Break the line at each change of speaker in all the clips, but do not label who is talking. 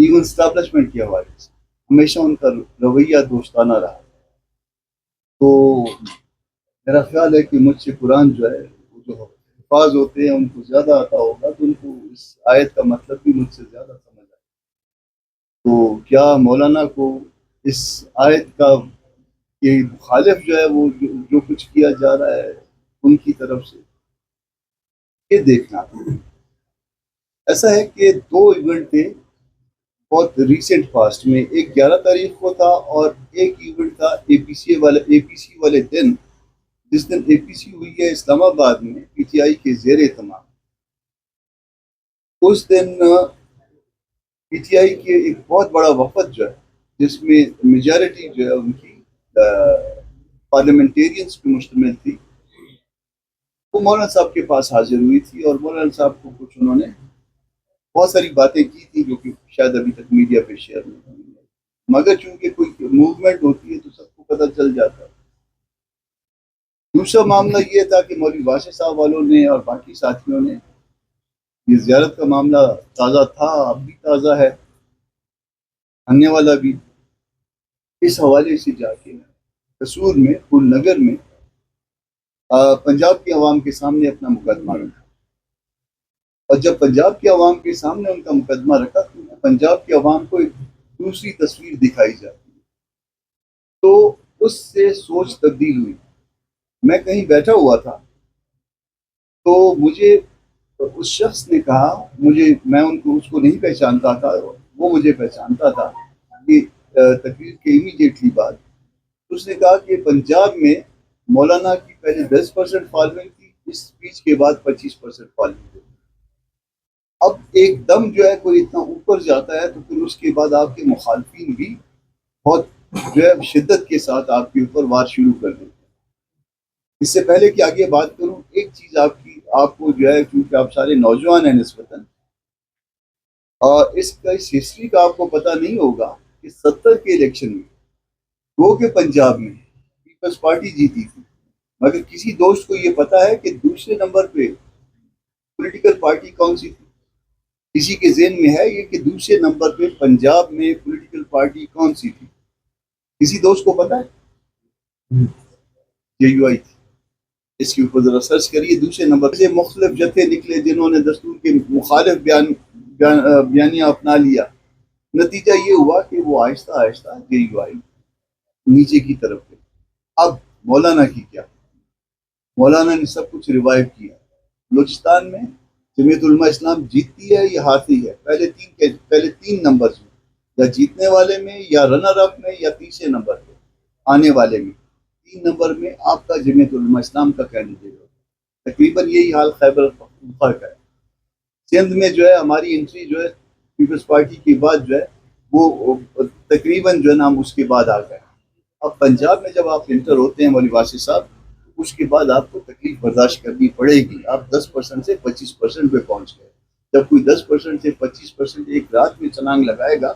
Even establishment کے حوالے سے ہمیشہ ان کا رویہ دوستانہ رہا. تو میرا خیال ہے کہ مجھ سے قرآن جو ہے وہ جو حفاظ ہوتے ہیں ان کو زیادہ آتا ہوگا تو ان کو اس آیت کا مطلب بھی مجھ سے زیادہ سمجھ آئے. تو کیا مولانا کو اس آیت کا یہ مخالف جو ہے وہ جو کچھ کیا جا رہا ہے ان کی طرف سے یہ دیکھنا. ایسا ہے کہ 2 ایونٹ تھے بہت ریسنٹ پاسٹ میں. ایک 11 تاریخ کو تھا اور ایک ایونٹ تھا اے پی سی والے دن جس دن اے پی سی ہوئی ہے اسلام آباد میں پی ٹی آئی کے زیر اہتمام. اس دن پی ٹی آئی کے ایک بہت بڑا وفد جو ہے جس میں میجارٹی جو ہے ان کی پارلیمنٹیرینس پہ مشتمل تھی وہ مولانا صاحب کے پاس حاضر ہوئی تھی اور مولانا صاحب کو کچھ انہوں نے بہت ساری باتیں کی تھی جو کہ شاید ابھی تک میڈیا پہ شیئر نہیں ہوئی ہے. مگر چونکہ کوئی موومنٹ ہوتی ہے تو سب کو پتہ چل جاتا ہے. دوسرا معاملہ یہ تھا کہ مولوی واسع صاحب والوں نے اور باقی ساتھیوں نے یہ زیارت کا معاملہ تازہ تھا اب بھی تازہ ہے آنے والا بھی. اس حوالے سے جا کے قصور میں پھول نگر میں پنجاب کے عوام کے سامنے اپنا مقدمہ رکھا. اور جب پنجاب کے عوام کے سامنے ان کا مقدمہ رکھا تو پنجاب کے عوام کو ایک دوسری تصویر دکھائی جاتی ہے. تو اس سے سوچ تبدیل ہوئی. میں کہیں بیٹھا ہوا تھا تو مجھے اس شخص نے کہا میں اس کو نہیں پہچانتا تھا وہ مجھے پہچانتا تھا کہ تقریر کے امیڈیٹلی بعد اس نے کہا کہ پنجاب میں مولانا کی پہلے 10% فالوئنگ تھی اس اسپیچ کے بعد 25% فالوئنگ تھی. اب ایک دم جو ہے کوئی اتنا اوپر جاتا ہے تو پھر اس کے بعد آپ کے مخالفین بھی بہت جو ہے شدت کے ساتھ آپ کے اوپر وار شروع کر دیتے ہیں. اس سے پہلے کہ آگے بات کروں ایک چیز آپ کو جو ہے کیونکہ آپ سارے نوجوان ہیں نسبتاً اور اس ہسٹری کا آپ کو پتہ نہیں ہوگا کہ 70 کے الیکشن میں وہ کہ پنجاب میں پیپلز پارٹی جیتی تھی مگر کسی دوست کو یہ پتا ہے کہ دوسرے نمبر پہ پولیٹیکل پارٹی کون سی تھی؟ کسی کے ذہن میں ہے یہ کہ دوسرے نمبر پہ پنجاب میں پولیٹیکل پارٹی کون سی تھی؟ کسی دوست کو پتا ہے؟ جے یو آئی تھی. اس کے اوپر ذرا سرچ کریے. دوسرے نمبر سے مختلف جتھے نکلے جنہوں نے دستور کے مخالف بیانیہ اپنا لیا. نتیجہ یہ ہوا کہ وہ آہستہ آہستہ جے یو آئی نیچے کی طرف گئی. اب مولانا کی کیا؟ مولانا نے سب کچھ ریوائیو کیا. بلوچستان میں جمعیت علماء اسلام جیتتی ہے یا ہارتی ہے پہلے 3 نمبر میں یا جیتنے والے میں یا رنر اپ میں یا تیسرے نمبر پہ آنے والے میں 3 نمبر میں آپ کا جمعیت علماء اسلام کا کینڈیڈیٹ ہوتا. تقریباً یہی حال خیبر پختونخوا کا ہے. سندھ میں جو ہے ہماری انٹری جو ہے پیپلز پارٹی کے بعد جو ہے وہ تقریباً جو ہے نا ہم اس کے بعد آ گئے. اب پنجاب میں جب آپ انٹر ہوتے ہیں مولوی واسع صاحب اس کے بعد آپ کو تکلیف برداشت کرنی پڑے گی. آپ 10% سے 25% پہ پہنچ گئے. جب کوئی 10% سے 25% ایک رات میں چھلانگ لگائے گا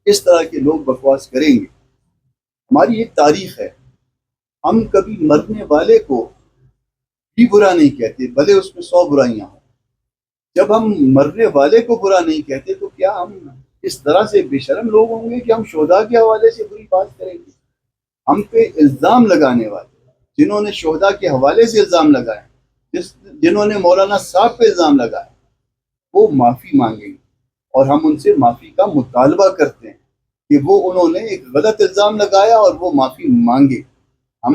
اس طرح کے لوگ بکواس کریں گے. ہماری ایک تاریخ ہے. ہم کبھی مرنے والے کو بھی برا نہیں کہتے بھلے اس میں 100 برائیاں ہوں. جب ہم مرنے والے کو برا نہیں کہتے تو کیا ہم اس طرح سے بے شرم لوگ ہوں گے کہ ہم شہداء کے حوالے سے بری بات کریں گے؟ ہم پہ الزام لگانے والے جنہوں نے شہداء کے حوالے سے الزام لگائے جنہوں نے مولانا صاحب پہ الزام لگائے وہ معافی مانگیں گے اور ہم ان سے معافی کا مطالبہ کرتے ہیں کہ وہ انہوں نے ایک غلط الزام لگایا اور وہ معافی مانگے. ہم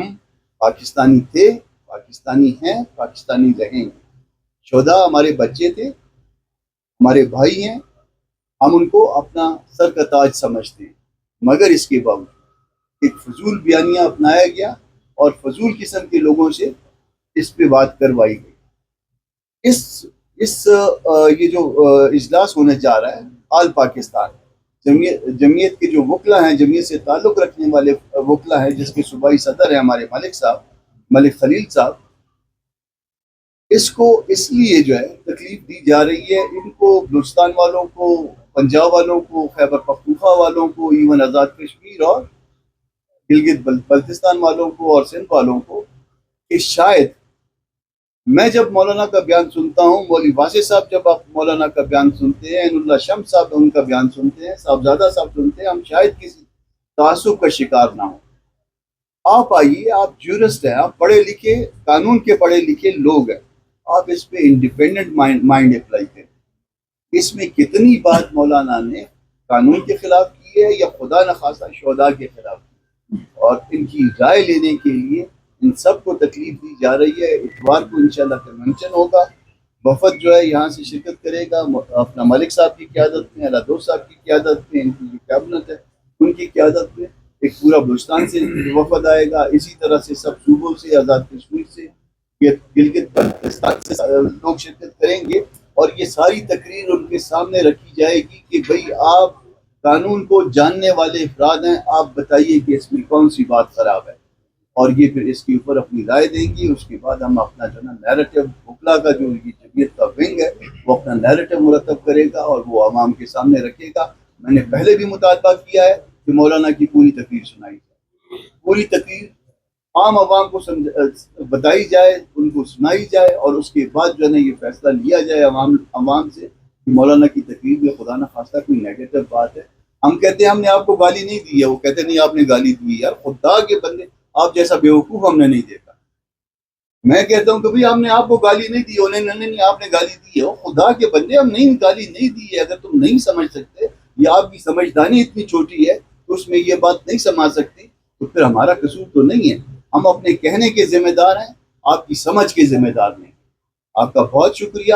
پاکستانی تھے پاکستانی ہیں پاکستانی رہیں گے. شہداء ہمارے بچے تھے ہمارے بھائی ہیں ہم ان کو اپنا سر کا تاج سمجھتے ہیں. مگر اس کے باوجود ایک فضول بیانیہ اپنایا گیا اور فضول قسم کے لوگوں سے اس پہ بات کروائی گئی. یہ جو اجلاس ہونے جا رہا ہے آل پاکستان جمعیت کے جو وکلا ہیں جمعیت سے تعلق رکھنے والے وکلا ہیں جس کے صوبائی صدر ہیں ہمارے ملک خلیل صاحب اس کو اس لیے جو ہے تکلیف دی جا رہی ہے. ان کو بلوچستان والوں کو پنجاب والوں کو خیبر پختونخوا والوں کو ایون آزاد کشمیر اور گلگت بلتستان والوں کو اور سندھ والوں کو کہ شاید میں جب مولانا کا بیان سنتا ہوں، مولوی واصف صاحب جب آپ مولانا کا بیان سنتے ہیں، عین اللہ شمس صاحب ان کا بیان سنتے ہیں، صاحبزادہ صاحب سنتے ہیں، ہم شاید کسی تعصب کا شکار نہ ہوں۔ آپ آئیے، آپ جورسٹ ہیں، آپ پڑھے لکھے، قانون کے پڑھے لکھے لوگ ہیں، آپ اس پہ انڈیپینڈنٹ مائنڈ اپلائی کریں۔ اس میں کتنی بات مولانا نے قانون کے خلاف کی ہے یا خدا نخواستہ شہداء کے خلاف کی، اور ان کی رائے لینے کے لیے ان سب کو تکلیف دی جا رہی ہے۔ اتوار کو انشاءاللہ کنونشن ہوگا، وفد جو ہے یہاں سے شرکت کرے گا، اپنا ملک صاحب کی قیادت میں، اللہ دوست صاحب کی قیادت میں، ان کی جو کیبنٹ ہے ان کی قیادت میں، ایک پورا بلوچستان سے وفد آئے گا، اسی طرح سے سب صوبوں سے، آزاد کشمیر سے، گلگت بلتستان سے لوگ شرکت کریں گے، اور یہ ساری تقریر ان کے سامنے رکھی جائے گی کہ بھئی آپ قانون کو جاننے والے افراد ہیں، آپ بتائیے کہ اس میں کون سی بات خراب ہے، اور یہ پھر اس کے اوپر اپنی رائے دیں گی۔ اس کے بعد ہم اپنا جو نا نیریٹو، بکلا کا جو یہ جمعیت کا ونگ ہے وہ اپنا نیریٹو مرتب کرے گا اور وہ عوام کے سامنے رکھے گا۔ میں نے پہلے بھی مطالبہ کیا ہے کہ مولانا کی پوری تقریر سنائی جائے، پوری تقریر عام عوام کو بتائی جائے، ان کو سنائی جائے، اور اس کے بعد جو ہے نا یہ فیصلہ لیا جائے عوام سے کہ مولانا کی تقریر میں خدا نخواستہ کوئی نیگیٹو بات ہے۔ ہم کہتے ہیں ہم نے آپ کو گالی نہیں دی ہے، وہ کہتے نہیں آپ نے گالی دی ہے۔ یار خدا کے بندے، آپ جیسا بیوقوف ہم نے نہیں دیکھا۔ میں کہتا ہوں کہ بھئی ہم نے آپ کو گالی نہیں دی، انہیں نہیں آپ نے گالی دی ہے۔ خدا کے بندے، ہم نہیں گالی نہیں دی ہے۔ اگر تم نہیں سمجھ سکتے یا آپ کی سمجھدانی اتنی چھوٹی ہے تو اس میں یہ بات نہیں سمجھ سکتی، تو پھر ہمارا قصور تو نہیں ہے۔ ہم اپنے کہنے کے ذمہ دار ہیں، آپ کی سمجھ کے ذمہ دار نہیں۔ آپ کا بہت شکریہ۔